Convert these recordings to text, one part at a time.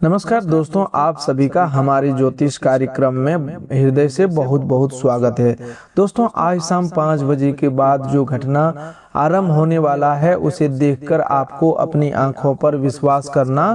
नमस्कार दोस्तों, आप सभी का हमारे ज्योतिष कार्यक्रम में हृदय से बहुत बहुत स्वागत है। दोस्तों, आज शाम 5 बजे के बाद जो घटना आरंभ होने वाला है उसे देखकर आपको अपनी आंखों पर विश्वास करना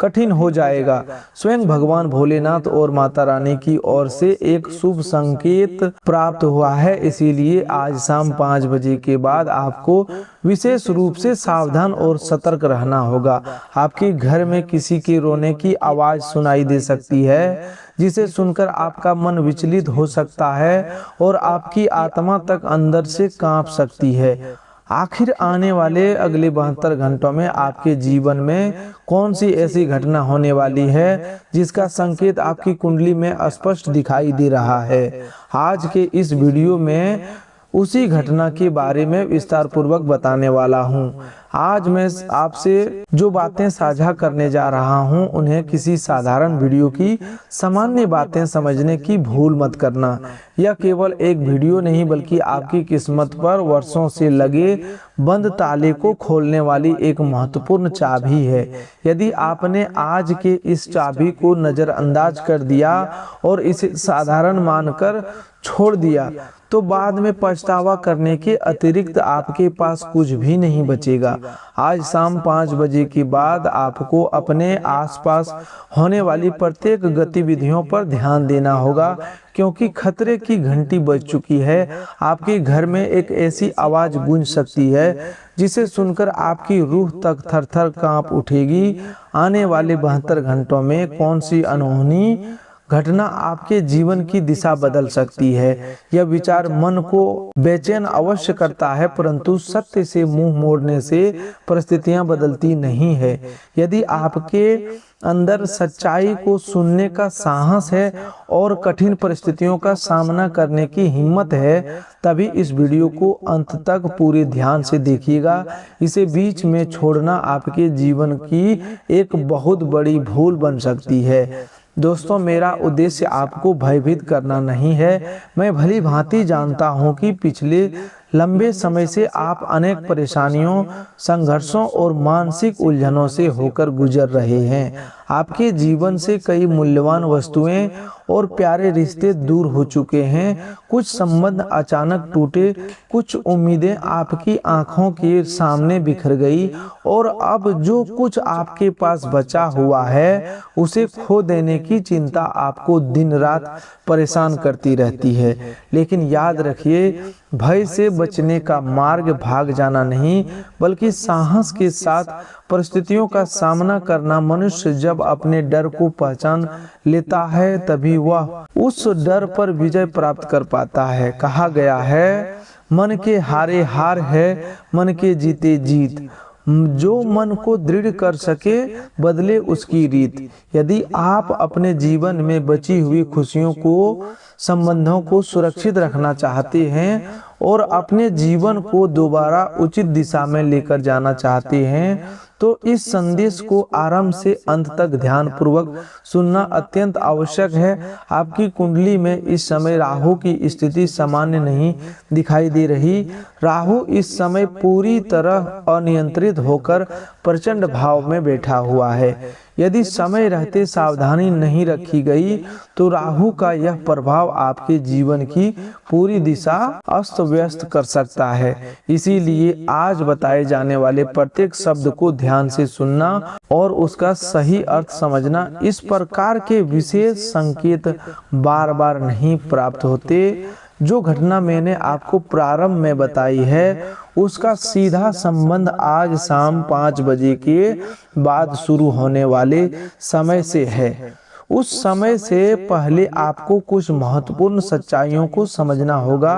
कठिन हो जाएगा। स्वयं भगवान भोलेनाथ और माता रानी की ओर से एक शुभ संकेत प्राप्त हुआ है, इसीलिए आज शाम 5 बजे के बाद आपको विशेष रूप से सावधान और सतर्क रहना होगा। आपके घर में किसी के रोने की आवाज सुनाई दे सकती है, जिसे सुनकर आपका मन विचलित हो सकता है और आपकी आत्मा तक अंदर से कांप सकती है। आखिर आने वाले अगले 72 घंटों में आपके जीवन में कौन सी ऐसी घटना होने वाली है जिसका संकेत आपकी कुंडली में स्पष्ट दिखाई दे रहा है। आज के इस वीडियो में उसी घटना के बारे में विस्तार पूर्वक बताने वाला हूं। आज मैं आपसे जो बातें साझा करने जा रहा हूं उन्हें किसी साधारण वीडियो की सामान्य बातें समझने की भूल मत करना। यह केवल एक वीडियो नहीं बल्कि आपकी किस्मत पर वर्षों से लगे बंद ताले को खोलने वाली एक महत्वपूर्ण चाबी है। यदि आपने आज के इस चाबी को नजरअंदाज कर दिया और इसे साधारण मानकर छोड़ दिया तो बाद में पछतावा करने के अतिरिक्त आपके पास कुछ भी नहीं बचेगा। आज शाम 5 बजे के बाद आपको अपने आसपास होने वाली प्रत्येक गतिविधियों पर ध्यान देना होगा, क्योंकि खतरे की घंटी बज चुकी है। आपके घर में एक ऐसी आवाज गूंज सकती है जिसे सुनकर आपकी रूह तक थर-थर कांप उठेगी। आने वाले 72 घंटों में कौन सी अनहोनी घटना आपके जीवन की दिशा बदल सकती है, यह विचार मन को बेचैन अवश्य करता है, परंतु सत्य से मुंह मोड़ने से परिस्थितियां बदलती नहीं है। यदि आपके अंदर सच्चाई को सुनने का साहस है और कठिन परिस्थितियों का सामना करने की हिम्मत है, तभी इस वीडियो को अंत तक पूरे ध्यान से देखिएगा। इसे बीच में छोड़ना आपके जीवन की एक बहुत बड़ी भूल बन सकती है। दोस्तों, मेरा उद्देश्य आपको भयभीत करना नहीं है। मैं भली भांति जानता हूं कि पिछले लंबे समय से आप अनेक परेशानियों, संघर्षों और मानसिक उलझनों से होकर गुजर रहे हैं। आपके जीवन से कई मूल्यवान वस्तुएं और प्यारे रिश्ते दूर हो चुके हैं। कुछ संबंध अचानक टूटे, कुछ उम्मीदें आपकी आंखों के सामने बिखर गई और अब जो कुछ आपके पास बचा हुआ है उसे खो देने की चिंता आपको दिन रात परेशान करती रहती है। लेकिन याद रखिए, भय से बचने का मार्ग भाग जाना नहीं बल्कि साहस के साथ परिस्थितियों का सामना करना। मनुष्य जब अपने डर को पहचान लेता है तभी वह उस डर पर विजय प्राप्त कर पाता है। कहा गया है, मन के हारे हार है, मन के जीते जीत। जो मन को दृढ़ कर सके बदले उसकी रीत। यदि आप अपने जीवन में बची हुई खुशियों को, संबंधों को सुरक्षित रखना चाहते हैं और अपने जीवन को दोबारा उचित दिशा में लेकर जाना चाहते हैं तो इस संदेश को आरंभ से अंत तक ध्यान पूर्वक सुनना अत्यंत आवश्यक है। आपकी कुंडली में इस समय राहु की स्थिति सामान्य नहीं दिखाई दे रही। राहु इस समय पूरी तरह अनियंत्रित होकर प्रचंड भाव में बैठा हुआ है। यदि समय रहते सावधानी नहीं रखी गई तो राहु का यह प्रभाव आपके जीवन की पूरी दिशा अस्त व्यस्त कर सकता है। इसीलिए आज बताए जाने वाले प्रत्येक शब्द को ध्यान से सुनना और उसका सही अर्थ समझना। इस प्रकार के विशेष संकेत बार बार नहीं प्राप्त होते। जो घटना मैंने आपको प्रारंभ में बताई है उसका सीधा संबंध आज शाम 5 बजे के बाद शुरू होने वाले समय से है। उस समय से पहले आपको कुछ महत्वपूर्ण सच्चाइयों को समझना होगा।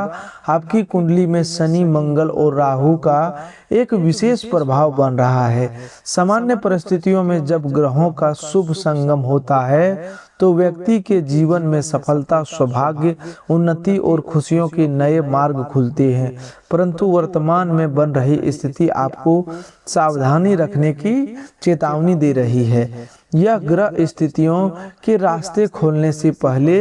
आपकी कुंडली में शनि, मंगल और राहु का एक विशेष प्रभाव बन रहा है। सामान्य परिस्थितियों में जब ग्रहों का शुभ संगम होता है तो व्यक्ति के जीवन में सफलता, सौभाग्य, उन्नति और खुशियों के नए मार्ग खुलते हैं। परंतु वर्तमान में बन रही स्थिति आपको सावधानी रखने की चेतावनी दे रही है। यह ग्रह स्थितियों के रास्ते खोलने से पहले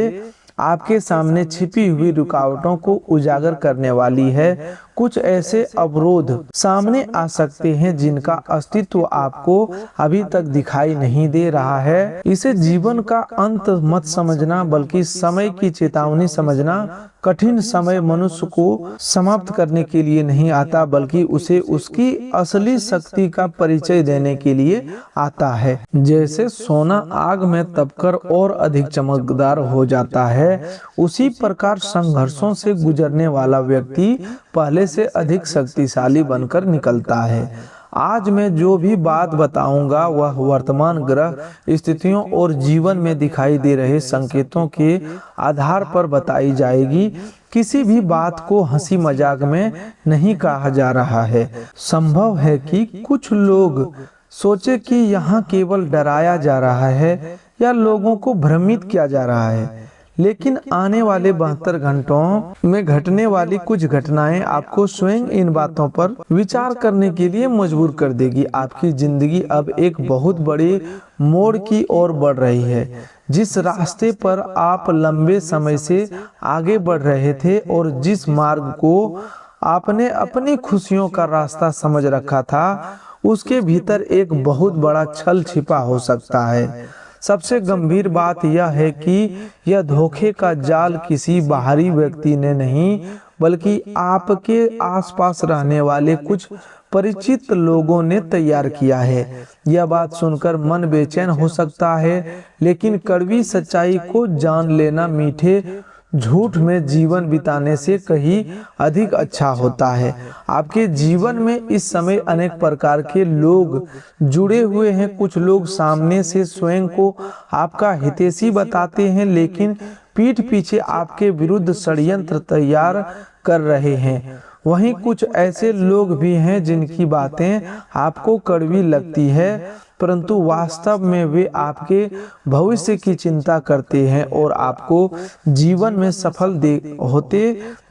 आपके सामने छिपी हुई रुकावटों को उजागर करने वाली है। कुछ ऐसे अवरोध सामने आ सकते हैं जिनका अस्तित्व आपको अभी तक दिखाई नहीं दे रहा है। इसे जीवन का अंत मत समझना, बल्कि समय की चेतावनी समझना। कठिन समय मनुष्य को समाप्त करने के लिए नहीं आता, बल्कि उसे उसकी असली शक्ति का परिचय देने के लिए आता है। जैसे सोना आग में तपकर और अधिक चमकदार हो जाता है, उसी प्रकार संघर्षों से गुजरने वाला व्यक्ति पहले से अधिक शक्तिशाली बनकर निकलता है। आज मैं जो भी बात बताऊंगा वह वर्तमान ग्रह स्थितियों और जीवन में दिखाई दे रहे संकेतों के आधार पर बताई जाएगी। किसी भी बात को हंसी मजाक में नहीं कहा जा रहा है। संभव है कि कुछ लोग सोचे कि यहाँ केवल डराया जा रहा है या लोगों को भ्रमित किया जा रहा है, लेकिन आने वाले 72 घंटों में घटने वाली कुछ घटनाएं आपको स्वयं इन बातों पर विचार करने के लिए मजबूर कर देगी। आपकी जिंदगी अब एक बहुत बड़े मोड़ की ओर बढ़ रही है। जिस रास्ते पर आप लंबे समय से आगे बढ़ रहे थे और जिस मार्ग को आपने अपनी खुशियों का रास्ता समझ रखा था, उसके भीतर एक बहुत बड़ा छल छिपा हो सकता है। सबसे गंभीर बात यह है कि यह धोखे का जाल किसी बाहरी व्यक्ति ने नहीं, बल्कि आपके आसपास रहने वाले कुछ परिचित लोगों ने तैयार किया है। यह बात सुनकर मन बेचैन हो सकता है, लेकिन कड़वी सच्चाई को जान लेना मीठे झूठ में जीवन बिताने से कहीं अधिक अच्छा होता है। आपके जीवन में इस समय अनेक प्रकार के लोग जुड़े हुए हैं। कुछ लोग सामने से स्वयं को आपका हितैषी बताते हैं, लेकिन पीठ पीछे आपके विरुद्ध षड्यंत्र तैयार कर रहे हैं। वहीं कुछ ऐसे लोग भी हैं जिनकी बातें आपको कड़वी लगती है, परंतु वास्तव में वे आपके भविष्य की चिंता करते हैं और आपको जीवन में सफल होते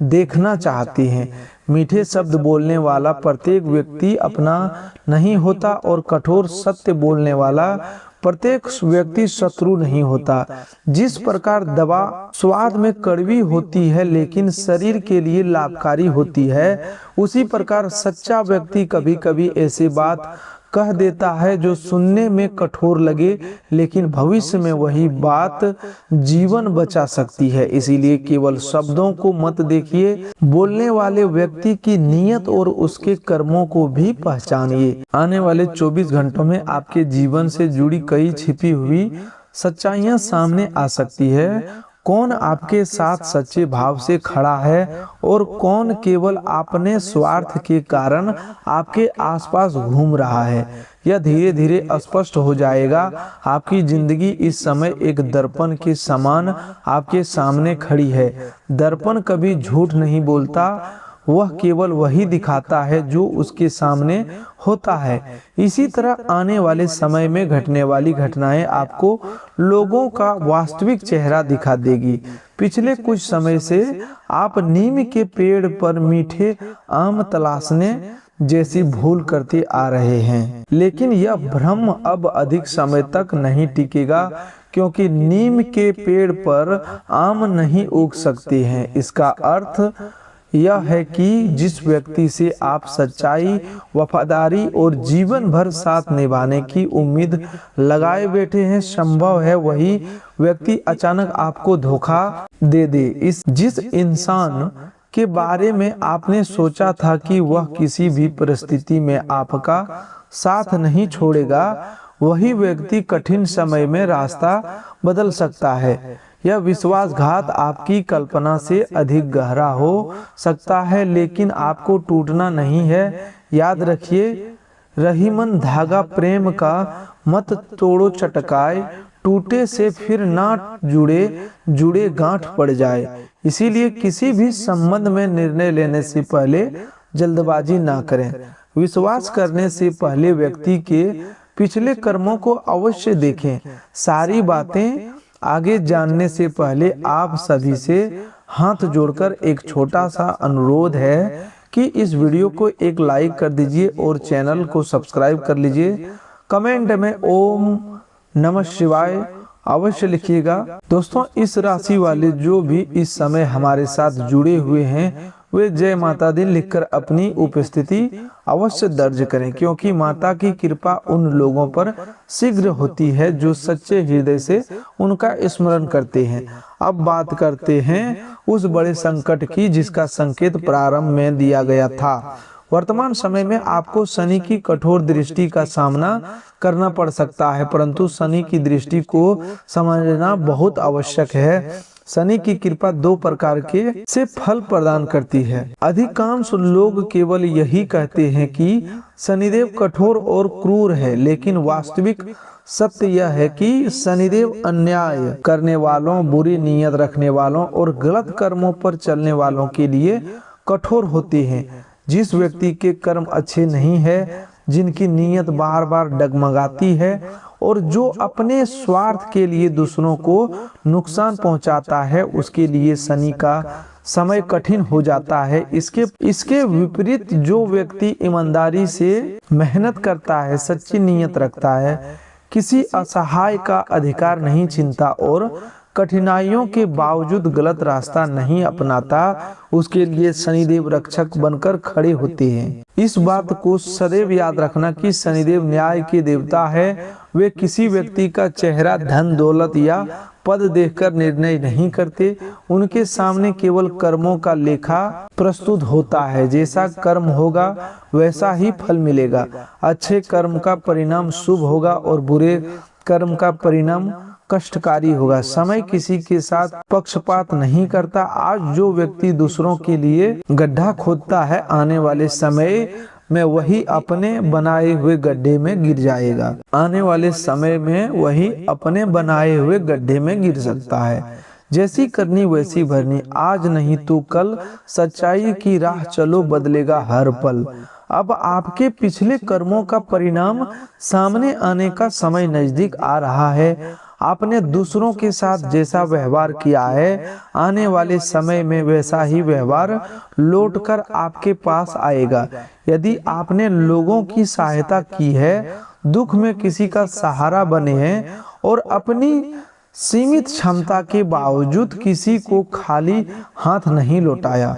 देखना चाहते हैं। मीठे शब्द बोलने वाला प्रत्येक व्यक्ति अपना नहीं होता और कठोर सत्य बोलने वाला प्रत्येक व्यक्ति शत्रु नहीं होता। जिस प्रकार दवा स्वाद में कड़वी होती है लेकिन शरीर के लिए लाभकारी होती है, उसी प्रकार सच्चा व्यक्ति कभी कभी ऐसी बात कह देता है जो सुनने में कठोर लगे, लेकिन भविष्य में वही बात जीवन बचा सकती है। इसीलिए केवल शब्दों को मत देखिए, बोलने वाले व्यक्ति की नीयत और उसके कर्मों को भी पहचानिए। आने वाले 24 घंटों में आपके जीवन से जुड़ी कई छिपी हुई सच्चाइयां सामने आ सकती है। कौन आपके साथ सच्चे भाव से खड़ा है और कौन केवल अपने स्वार्थ के कारण आपके आसपास घूम रहा है, यह धीरे धीरे स्पष्ट हो जाएगा। आपकी जिंदगी इस समय एक दर्पण के समान आपके सामने खड़ी है। दर्पण कभी झूठ नहीं बोलता, वह केवल वही दिखाता है जो उसके सामने होता है। इसी तरह आने वाले समय में घटने वाली घटनाएं आपको लोगों का वास्तविक चेहरा दिखा देगी। पिछले कुछ समय से आप नीम के पेड़ पर मीठे आम तलाशने जैसी भूल करते आ रहे हैं, लेकिन यह भ्रम अब अधिक समय तक नहीं टिकेगा, क्योंकि नीम के पेड़ पर आम नहीं उग सकते हैं। इसका अर्थ यह है कि जिस व्यक्ति से आप सच्चाई, वफादारी और जीवन भर साथ निभाने की उम्मीद लगाए बैठे हैं, संभव है वही व्यक्ति अचानक आपको धोखा दे दे। जिस इंसान के बारे में आपने सोचा था कि वह किसी भी परिस्थिति में आपका साथ नहीं छोड़ेगा, वही व्यक्ति कठिन समय में रास्ता बदल सकता है। यह विश्वासघात आपकी कल्पना से अधिक गहरा हो सकता है, लेकिन आपको टूटना नहीं है। याद रखिए, रहीमन धागा प्रेम का मत तोड़ो चटकाए, टूटे से फिर ना जुड़े गांठ पड़ जाए। इसीलिए किसी भी संबंध में निर्णय लेने से पहले जल्दबाजी ना करें। विश्वास करने से पहले व्यक्ति के पिछले कर्मों को अवश्य देखें। सारी बातें आगे जानने से पहले आप सभी से हाथ जोड़कर एक छोटा सा अनुरोध है कि इस वीडियो को एक लाइक कर दीजिए और चैनल को सब्सक्राइब कर लीजिए। कमेंट में ओम नमः शिवाय अवश्य लिखिएगा। दोस्तों, इस राशि वाले जो भी इस समय हमारे साथ जुड़े हुए हैं वे जय माता दी लिखकर अपनी उपस्थिति अवश्य दर्ज करें, क्योंकि माता की कृपा उन लोगों पर शीघ्र होती है जो सच्चे हृदय से उनका स्मरण करते हैं। अब बात करते हैं उस बड़े संकट की जिसका संकेत प्रारंभ में दिया गया था। वर्तमान समय में आपको शनि की कठोर दृष्टि का सामना करना पड़ सकता है, परंतु शनि की दृष्टि को समझना बहुत आवश्यक है। शनि की कृपा दो प्रकार के से फल प्रदान करती है। अधिकांश लोग केवल यही कहते हैं कि शनिदेव कठोर और क्रूर है, लेकिन वास्तविक सत्य यह है कि शनिदेव अन्याय करने वालों, बुरी नीयत रखने वालों और गलत कर्मों पर चलने वालों के लिए कठोर होते हैं। जिस व्यक्ति के कर्म अच्छे नहीं है, जिनकी नीयत बार बार डगमगाती है और जो अपने स्वार्थ के लिए दूसरों को नुकसान पहुंचाता है, उसके लिए शनि का समय कठिन हो जाता है। इसके विपरीत जो व्यक्ति ईमानदारी से मेहनत करता है, सच्ची नीयत रखता है, किसी असहाय का अधिकार नहीं छीनता और कठिनाइयों के बावजूद गलत रास्ता नहीं अपनाता, उसके लिए शनिदेव रक्षक बनकर खड़े होते हैं। इस बात को सदैव याद रखना कि शनिदेव न्याय के देवता है। वे किसी व्यक्ति का चेहरा, धन दौलत या पद देखकर निर्णय नहीं करते। उनके सामने केवल कर्मों का लेखा प्रस्तुत होता है। जैसा कर्म होगा वैसा ही फल मिलेगा। अच्छे कर्म का परिणाम शुभ होगा और बुरे कर्म का परिणाम कष्टकारी होगा। समय किसी के साथ पक्षपात नहीं करता। आज जो व्यक्ति दूसरों के लिए गड्ढा खोदता है, आने वाले समय में वही अपने बनाए हुए गड्ढे में गिर जाएगा। आने वाले समय में वही अपने बनाए हुए गड्ढे में गिर सकता है। जैसी करनी वैसी भरनी, आज नहीं तो कल सच्चाई की राह चलो, बदलेगा हर पल। अब आपके पिछले कर्मों का परिणाम सामने आने का समय नजदीक आ रहा है। आपने दूसरों के साथ जैसा व्यवहार किया है, आने वाले समय में वैसा ही व्यवहार लौटकर आपके पास आएगा। यदि आपने लोगों की सहायता की है, दुख में किसी का सहारा बने हैं और अपनी सीमित क्षमता के बावजूद किसी को खाली हाथ नहीं लौटाया,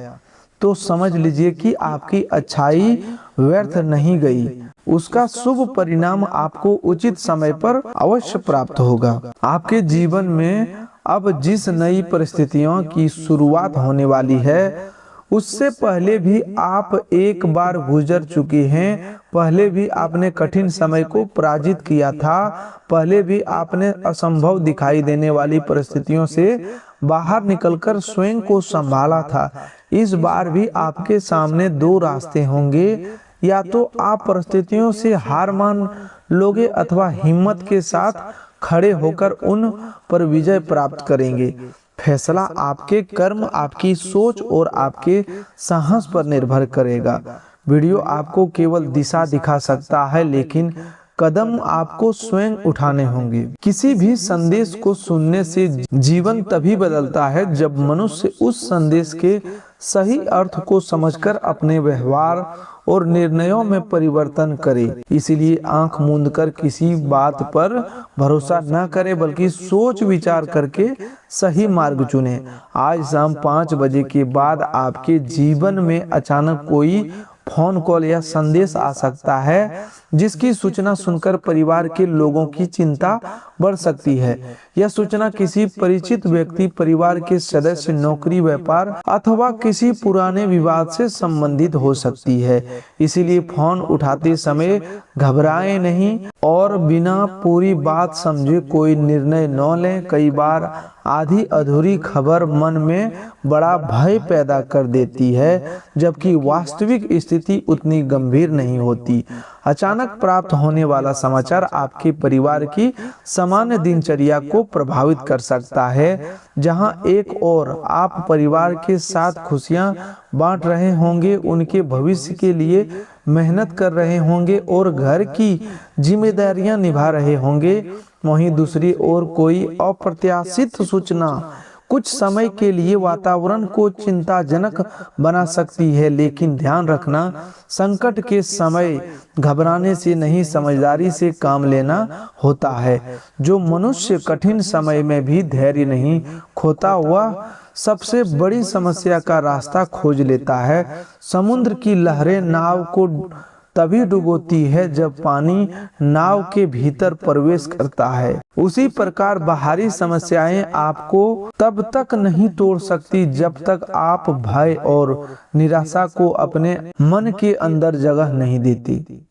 तो समझ लीजिए कि आपकी अच्छाई व्यर्थ नहीं गई। उसका शुभ परिणाम आपको उचित समय पर अवश्य प्राप्त होगा। आपके जीवन में अब जिस नई परिस्थितियों की शुरुआत होने वाली है, उससे पहले भी आप एक बार गुजर चुके हैं। पहले भी आपने कठिन समय को पराजित किया था। पहले भी आपने असंभव दिखाई देने वाली परिस्थितियों से बाहर निकलकर स्वयं को संभाला था। इस बार भी आपके सामने दो रास्ते होंगे। या तो आप परिस्थितियों से हार मान लोगे अथवा हिम्मत के साथ खड़े होकर उन पर विजय प्राप्त करेंगे। फैसला आपके कर्म, आपकी सोच और आपके साहस पर निर्भर करेगा। वीडियो आपको केवल दिशा दिखा सकता है, लेकिन कदम आपको स्वयं उठाने होंगे। किसी भी संदेश को सुनने से जीवन तभी बदलता है जब मनुष्य उस संदेश के सही अर्थ को समझकर अपने व्यवहार और निर्णयों में परिवर्तन करे। इसलिए आंख मूंद कर किसी बात पर भरोसा न करें, बल्कि सोच विचार करके सही मार्ग चुने। आज शाम 5 बजे के बाद आपके जीवन में अचानक कोई फोन कॉल या संदेश आ सकता है, जिसकी सूचना सुनकर परिवार के लोगों की चिंता बढ़ सकती है। यह सूचना किसी परिचित व्यक्ति, परिवार के सदस्य, नौकरी, व्यापार अथवा किसी पुराने विवाद से संबंधित हो सकती है। इसीलिए फोन उठाते समय घबराएं नहीं और बिना पूरी बात समझे कोई निर्णय न लें। कई बार आधी अधूरी खबर मन में बड़ा भय पैदा कर देती है, जबकि वास्तविक स्थिति उतनी गंभीर नहीं होती। अचानक प्राप्त होने वाला समाचार आपके परिवार की सामान्य दिनचर्या को प्रभावित कर सकता है। जहां एक और आप परिवार के साथ खुशियां बांट रहे होंगे, उनके भविष्य के लिए मेहनत कर रहे होंगे और घर की जिम्मेदारियां निभा रहे होंगे, वहीं दूसरी ओर कोई अप्रत्याशित सूचना, कुछ समय के लिए वातावरण को चिंताजनक बना सकती है, लेकिन ध्यान रखना, संकट के समय घबराने से नहीं, समझदारी से काम लेना होता है। जो मनुष्य कठिन समय में भी धैर्य नहीं खोता, वह सबसे बड़ी समस्या का रास्ता खोज लेता है। समुद्र की लहरें नाव को तभी डुबोती है जब पानी नाव के भीतर प्रवेश करता है। उसी प्रकार बाहरी समस्याएं आपको तब तक नहीं तोड़ सकती जब तक आप भय और निराशा को अपने मन के अंदर जगह नहीं देती।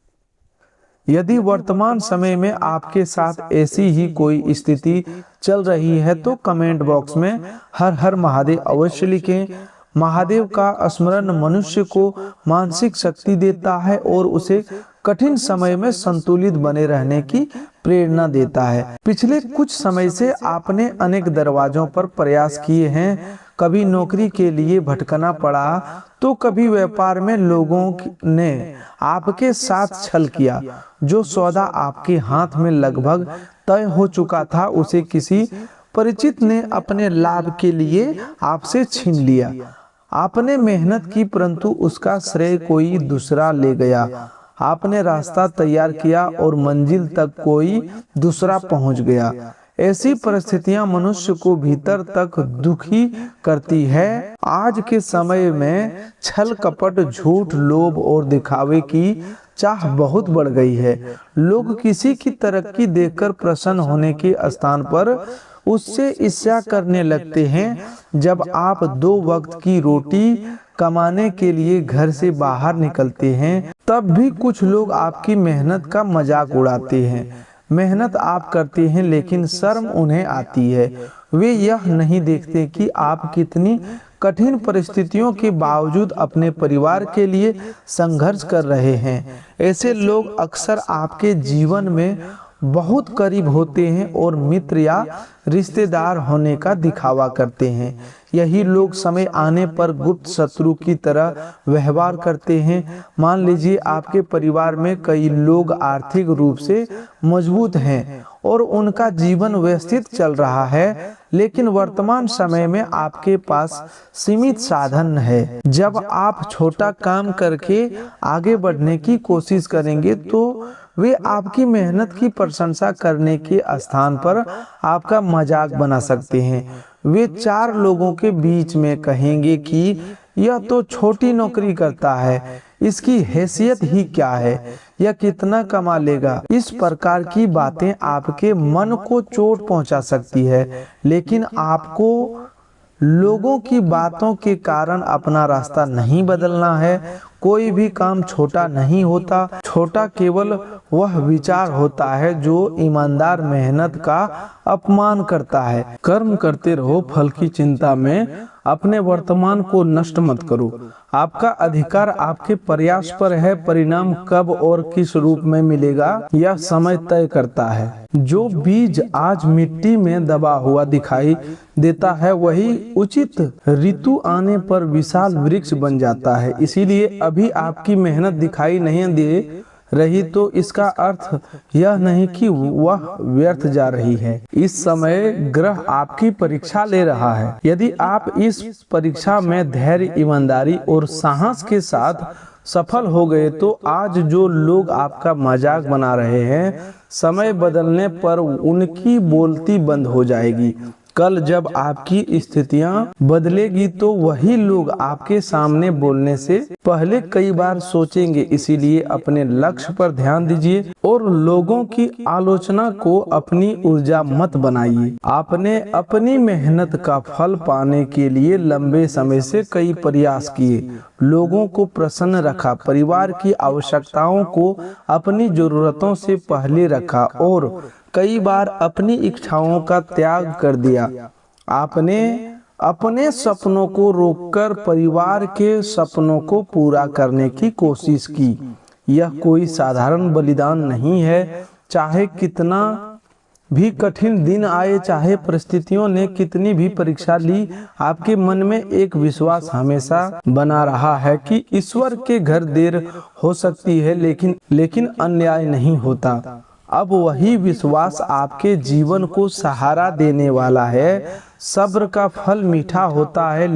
यदि वर्तमान समय में आपके साथ ऐसी ही कोई स्थिति चल रही है तो कमेंट बॉक्स में हर हर महादेव अवश्य लिखें। महादेव का स्मरण मनुष्य को मानसिक शक्ति देता है और उसे कठिन समय में संतुलित बने रहने की प्रेरणा देता है। पिछले कुछ समय से आपने अनेक दरवाजों पर प्रयास किए हैं। कभी नौकरी के लिए भटकना पड़ा तो कभी व्यापार में लोगों ने आपके साथ छल किया। जो सौदा आपके हाथ में लगभग तय हो चुका था, उसे किसी परिचित ने अपने लाभ के लिए आपसे छीन लिया। आपने मेहनत की परंतु उसका श्रेय कोई दूसरा ले गया। आपने रास्ता तैयार किया और मंजिल तक कोई दूसरा पहुंच गया। ऐसी परिस्थितियां मनुष्य को भीतर तक दुखी करती है। आज के समय में छल कपट, झूठ, लोभ और दिखावे की चाह बहुत बढ़ गई है। लोग किसी की तरक्की देखकर प्रसन्न होने के स्थान पर उससे ईर्ष्या करने लगते हैं। जब आप 2 वक्त की रोटी कमाने के लिए घर से बाहर निकलते हैं, तब भी कुछ लोग आपकी मेहनत का मजाक उड़ाते हैं। मेहनत आप करते हैं लेकिन शर्म उन्हें आती है। वे यह नहीं देखते कि आप कितनी कठिन परिस्थितियों के बावजूद अपने परिवार के लिए संघर्ष कर रहे हैं। ऐसे लोग अक्सर आपके जीवन में बहुत करीब होते हैं और मित्र या रिश्तेदार होने का दिखावा करते हैं। यही लोग समय आने पर गुप्त शत्रु की तरह व्यवहार करते हैं। मान लीजिए आपके परिवार में कई लोग आर्थिक रूप से मजबूत हैं और उनका जीवन व्यवस्थित चल रहा है, लेकिन वर्तमान समय में आपके पास सीमित साधन है। जब आप छोटा काम करके आगे बढ़ने की कोशिश करेंगे तो वे आपकी मेहनत की प्रशंसा करने के स्थान पर आपका मजाक बना सकते हैं। वे 4 लोगों के बीच में कहेंगे कि यह तो छोटी नौकरी करता है, इसकी हैसियत ही क्या है, यह कितना कमा लेगा। इस प्रकार की बातें आपके मन को चोट पहुंचा सकती है, लेकिन आपको लोगों की बातों के कारण अपना रास्ता नहीं बदलना है। कोई भी काम छोटा नहीं होता। छोटा केवल वह विचार होता है जो ईमानदार मेहनत का अपमान करता है। कर्म करते रहो, फल की चिंता में अपने वर्तमान को नष्ट मत करो। आपका अधिकार आपके प्रयास पर है। परिणाम कब और किस रूप में मिलेगा यह समय तय करता है। जो बीज आज मिट्टी में दबा हुआ दिखाई देता है, वही उचित ऋतु आने पर विशाल वृक्ष बन जाता है। इसीलिए अभी आपकी मेहनत दिखाई नहीं दे रही तो इसका अर्थ यह नहीं कि वह व्यर्थ जा रही है। इस समय ग्रह आपकी परीक्षा ले रहा है। यदि आप इस परीक्षा में धैर्य, ईमानदारी और साहस के साथ सफल हो गए तो आज जो लोग आपका मजाक बना रहे हैं, समय बदलने पर उनकी बोलती बंद हो जाएगी। कल जब आपकी स्थितियां बदलेगी तो वही लोग आपके सामने बोलने से पहले कई बार सोचेंगे। इसीलिए अपने लक्ष्य पर ध्यान दीजिए और लोगों की आलोचना को अपनी ऊर्जा मत बनाइए। आपने अपनी मेहनत का फल पाने के लिए लंबे समय से कई प्रयास किए, लोगों को प्रसन्न रखा, परिवार की आवश्यकताओं को अपनी जरूरतों से पहले रखा और कई बार अपनी इच्छाओं का त्याग कर दिया। आपने अपने सपनों को रोककर परिवार के सपनों को पूरा करने की कोशिश की। यह कोई साधारण बलिदान नहीं है। चाहे कितना भी कठिन दिन आए, चाहे परिस्थितियों ने कितनी भी परीक्षा ली, आपके मन में एक विश्वास हमेशा बना रहा है कि ईश्वर के घर देर हो सकती है लेकिन अन्याय नहीं होता। अब वही विश्वास आपके जीवन को सहारा देने वाला है। सब्र का फल मीठा होता है,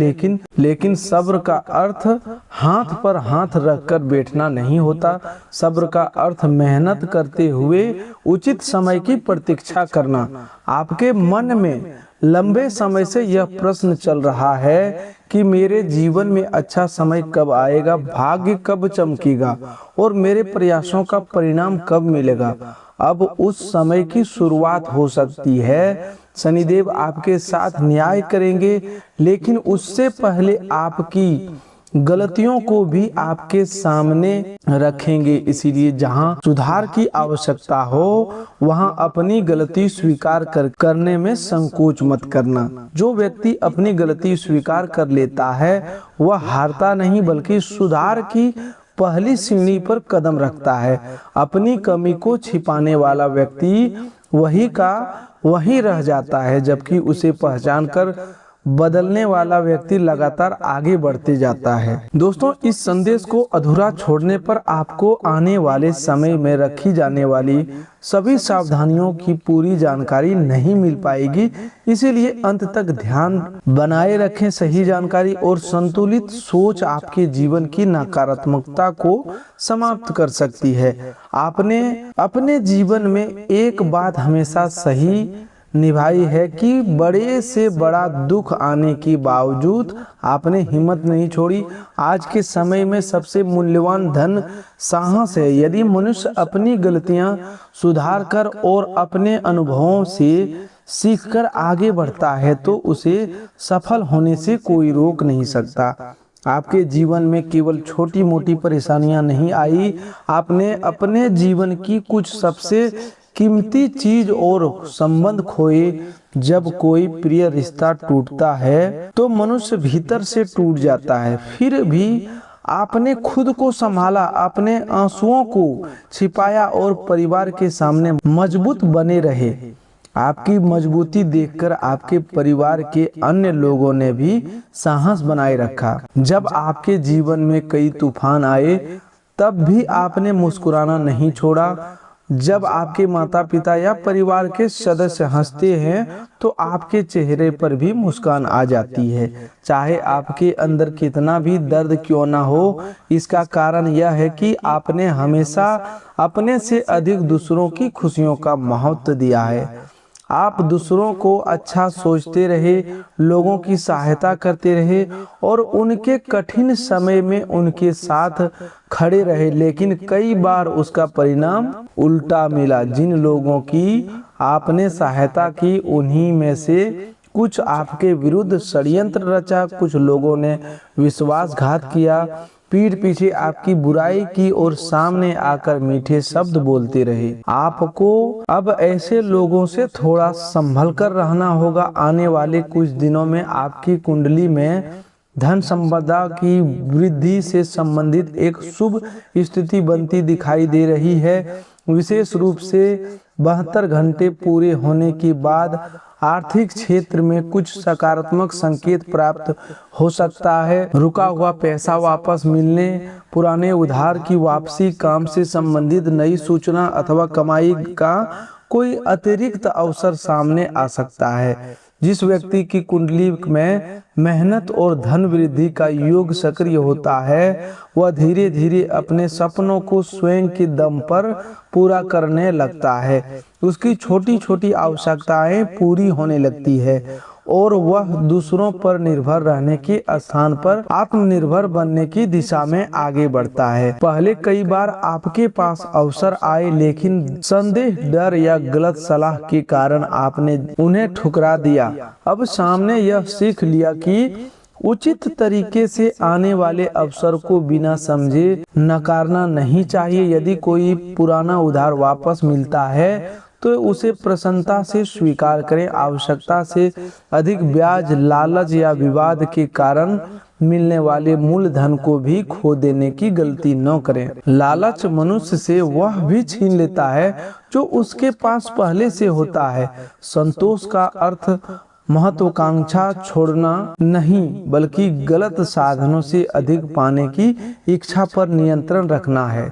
लेकिन सब्र का अर्थ हाथ पर हाथ रखकर बैठना नहीं होता। सब्र का अर्थ मेहनत करते हुए उचित समय की प्रतीक्षा करना। आपके मन में लंबे समय से यह प्रश्न चल रहा है कि मेरे जीवन में अच्छा समय कब आएगा, भाग्य कब चमकेगा और मेरे प्रयासों का परिणाम कब मिलेगा। अब उस समय की शुरुआत हो सकती है। शनिदेव आपके साथ न्याय करेंगे, लेकिन उससे पहले आपकी गलतियों को भी आपके सामने रखेंगे। इसीलिए जहां सुधार की आवश्यकता हो वहां अपनी गलती स्वीकार करने में संकोच मत करना। जो व्यक्ति अपनी गलती स्वीकार कर लेता है वह हारता नहीं बल्कि सुधार की पहली सीढ़ी पर कदम रखता है। अपनी कमी को छिपाने वाला व्यक्ति वही रह जाता है, जबकि उसे पहचानकर बदलने वाला व्यक्ति लगातार आगे बढ़ते जाता है। दोस्तों, इस संदेश को अधूरा छोड़ने पर आपको आने वाले समय में रखी जाने वाली सभी सावधानियों की पूरी जानकारी नहीं मिल पाएगी। इसीलिए अंत तक ध्यान बनाए रखें। सही जानकारी और संतुलित सोच आपके जीवन की नकारात्मकता को समाप्त कर सकती है। आपने अपने जीवन में एक बात हमेशा सही निभाई है कि बड़े से बड़ा दुख आने के बावजूद आपने हिम्मत नहीं छोड़ी। आज के समय में सबसे मूल्यवान धन साहस है। यदि मनुष्य अपनी गलतियां सुधार कर और अपने अनुभवों से सीखकर आगे बढ़ता है तो उसे सफल होने से कोई रोक नहीं सकता। आपके जीवन में केवल छोटी मोटी परेशानियां नहीं आई, आपने अपने जीवन की कुछ सबसे कीमती चीज और संबंध खोए। जब कोई प्रिय रिश्ता टूटता है तो मनुष्य भीतर से टूट जाता है। फिर भी आपने खुद को संभाला, अपने आंसुओं को छिपाया और परिवार के सामने मजबूत बने रहे। आपकी मजबूती देखकर आपके परिवार के अन्य लोगों ने भी साहस बनाए रखा। जब आपके जीवन में कई तूफान आए तब भी आपने मुस्कुराना नहीं छोड़ा। जब आपके माता पिता या परिवार के सदस्य हंसते हैं तो आपके चेहरे पर भी मुस्कान आ जाती है, चाहे आपके अंदर कितना भी दर्द क्यों ना हो। इसका कारण यह है कि आपने हमेशा अपने से अधिक दूसरों की खुशियों का महत्व दिया है। आप दूसरों को अच्छा सोचते रहे, लोगों की सहायता करते रहे और उनके कठिन समय में उनके साथ खड़े रहे, लेकिन कई बार उसका परिणाम उल्टा मिला। जिन लोगों की आपने सहायता की उन्हीं में से कुछ आपके विरुद्ध षड्यंत्र रचा, कुछ लोगों ने विश्वासघात किया, पीठ पीछे आपकी बुराई की और सामने आकर मीठे शब्द बोलते रहे। आपको अब ऐसे लोगों से थोड़ा संभल कर रहना होगा। आने वाले कुछ दिनों में आपकी कुंडली में धन संपदा की वृद्धि से संबंधित एक शुभ स्थिति बनती दिखाई दे रही है। विशेष रूप से 72 घंटे पूरे होने के बाद आर्थिक क्षेत्र में कुछ सकारात्मक संकेत प्राप्त हो सकता है। रुका हुआ पैसा वापस मिलने, पुराने उधार की वापसी, काम से संबंधित नई सूचना अथवा कमाई का कोई अतिरिक्त अवसर सामने आ सकता है। जिस व्यक्ति की कुंडली में मेहनत और धन वृद्धि का योग सक्रिय होता है वह धीरे धीरे अपने सपनों को स्वयं के दम पर पूरा करने लगता है। उसकी छोटी छोटी आवश्यकताएं पूरी होने लगती है और वह दूसरों पर निर्भर रहने के स्थान पर आत्मनिर्भर बनने की दिशा में आगे बढ़ता है। पहले कई बार आपके पास अवसर आए, लेकिन संदेह, डर या गलत सलाह के कारण आपने उन्हें ठुकरा दिया। अब सामने यह सीख लिया कि उचित तरीके से आने वाले अवसर को बिना समझे नकारना नहीं चाहिए। यदि कोई पुराना उधार वापस मिलता है तो उसे प्रसन्नता से स्वीकार करें। आवश्यकता से अधिक ब्याज, लालच या विवाद के कारण मिलने वाले मूलधन को भी खो देने की गलती न करें। लालच मनुष्य से वह भी छीन लेता है जो उसके पास पहले से होता है। संतोष का अर्थ महत्वाकांक्षा छोड़ना नहीं बल्कि गलत साधनों से अधिक पाने की इच्छा पर नियंत्रण रखना है।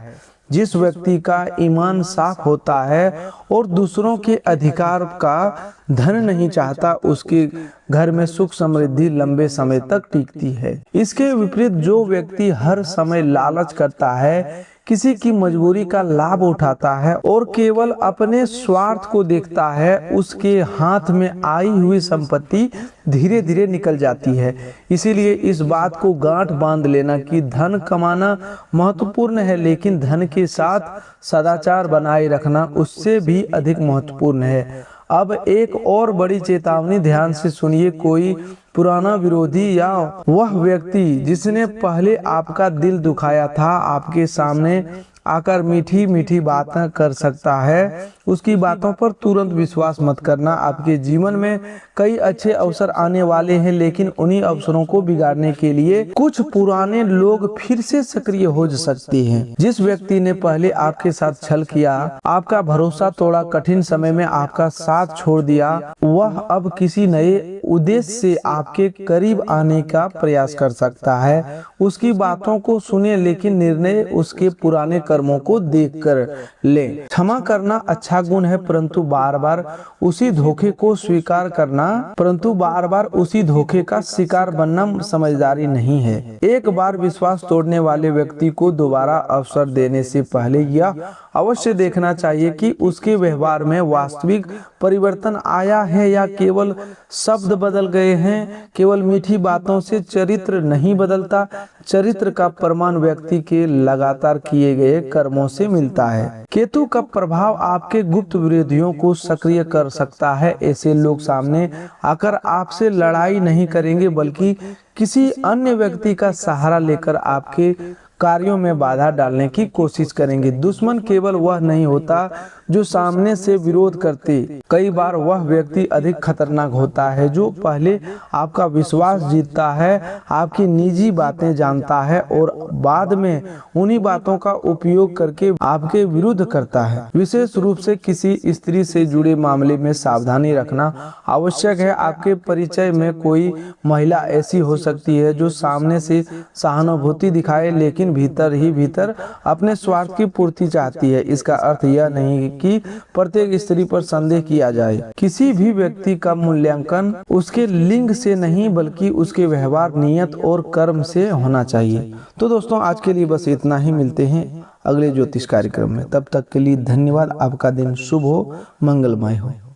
जिस व्यक्ति का ईमान साफ होता है और दूसरों के अधिकार का धन नहीं चाहता, उसके घर में सुख समृद्धि लंबे समय तक टिकती है। इसके विपरीत जो व्यक्ति हर समय लालच करता है, किसी की मजबूरी का लाभ उठाता है और केवल अपने स्वार्थ को देखता है, उसके हाथ में आई हुई संपत्ति धीरे धीरे निकल जाती है। इसीलिए इस बात को गांठ बांध लेना कि धन कमाना महत्वपूर्ण है, लेकिन धन के साथ सदाचार बनाए रखना उससे भी अधिक महत्वपूर्ण है। अब एक और बड़ी चेतावनी ध्यान से सुनिए। कोई पुराना विरोधी या वह व्यक्ति जिसने पहले आपका दिल दुखाया था, आपके सामने आकर मीठी मीठी बातें कर सकता है, उसकी बातों पर तुरंत विश्वास मत करना। आपके जीवन में कई अच्छे अवसर आने वाले हैं, लेकिन उन्हीं अवसरों को बिगाड़ने के लिए कुछ पुराने लोग फिर से सक्रिय हो सकते हैं। जिस व्यक्ति ने पहले आपके साथ छल किया, आपका भरोसा तोड़ा, कठिन समय में आपका साथ छोड़ दिया, वह अब किसी नए उद्देश्य से आपके करीब आने का प्रयास कर सकता है। उसकी बातों को सुने, लेकिन निर्णय उसके पुराने कर्मों को देखकर ले। क्षमा करना अच्छा गुण है, परंतु बार बार उसी धोखे का शिकार बनना समझदारी नहीं है। एक बार विश्वास तोड़ने वाले व्यक्ति को दोबारा अवसर देने से पहले यह अवश्य देखना चाहिए कि उसके व्यवहार में वास्तविक परिवर्तन आया है या केवल शब्द बदल गए हैं। केवल मीठी बातों से चरित्र नहीं बदलता। चरित्र का प्रमाण व्यक्ति के लगातार किए गए कर्मों से मिलता है। केतु का प्रभाव आपके गुप्त विरोधियों को सक्रिय कर सकता है। ऐसे लोग सामने आकर आपसे लड़ाई नहीं करेंगे, बल्कि किसी अन्य व्यक्ति का सहारा लेकर आपके कार्यों में बाधा डालने की कोशिश करेंगे। दुश्मन केवल वह नहीं होता जो सामने से विरोध करते, कई बार वह व्यक्ति अधिक खतरनाक होता है जो पहले आपका विश्वास जीतता है, आपकी निजी बातें जानता है और बाद में उन्हीं बातों का उपयोग करके आपके विरुद्ध करता है। विशेष रूप से किसी स्त्री से जुड़े मामले में सावधानी रखना आवश्यक है। आपके परिचय में कोई महिला ऐसी हो सकती है जो सामने से सहानुभूति दिखाए, लेकिन भीतर ही भीतर अपने स्वार्थ की पूर्ति चाहती है। इसका अर्थ यह नहीं कि प्रत्येक स्त्री पर संदेह किया जाए। किसी भी व्यक्ति का मूल्यांकन उसके लिंग से नहीं, बल्कि उसके व्यवहार, नियत और कर्म से होना चाहिए। तो दोस्तों, आज के लिए बस इतना ही। मिलते हैं अगले ज्योतिष कार्यक्रम में। तब तक के लिए धन्यवाद। आपका दिन शुभ हो, मंगलमय हो।